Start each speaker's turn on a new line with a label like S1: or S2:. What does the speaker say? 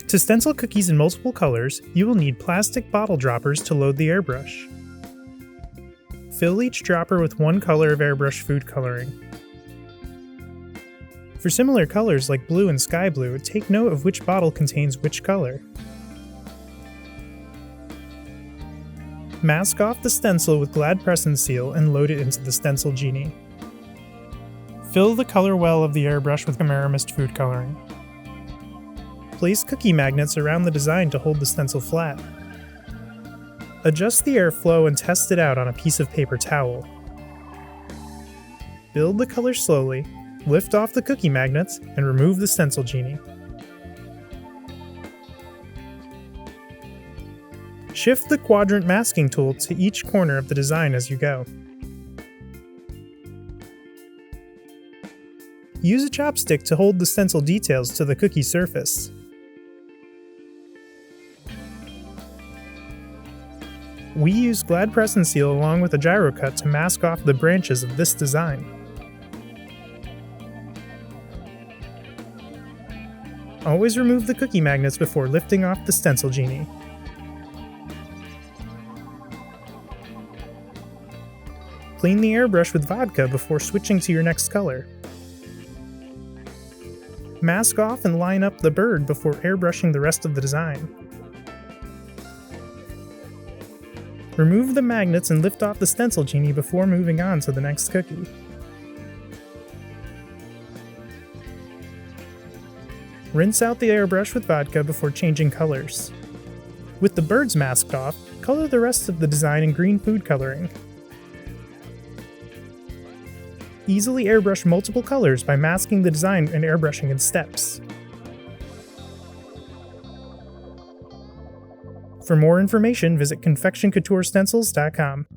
S1: To stencil cookies in multiple colors, you will need plastic bottle droppers to load the airbrush. Fill each dropper with one color of airbrush food coloring. For similar colors like blue and sky blue, take note of which bottle contains which color. Mask off the stencil with Glad Press and Seal and load it into the Stencil Genie. Fill the color well of the airbrush with Amerimist food coloring. Place cookie magnets around the design to hold the stencil flat. Adjust the airflow and test it out on a piece of paper towel. Build the color slowly, lift off the cookie magnets, and remove the Stencil Genie. Shift the Quadrant masking tool to each corner of the design as you go. Use a chopstick to hold the stencil details to the cookie surface. We use Glad Press and Seal along with a Gyro-Cut to mask off the branches of this design. Always remove the cookie magnets before lifting off the Stencil Genie. Clean the airbrush with vodka before switching to your next color. Mask off and line up the bird before airbrushing the rest of the design. Remove the magnets and lift off the Stencil Genie before moving on to the next cookie. Rinse out the airbrush with vodka before changing colors. With the birds masked off, color the rest of the design in green food coloring. Easily airbrush multiple colors by masking the design and airbrushing in steps. For more information, visit ConfectionCoutureStencils.com.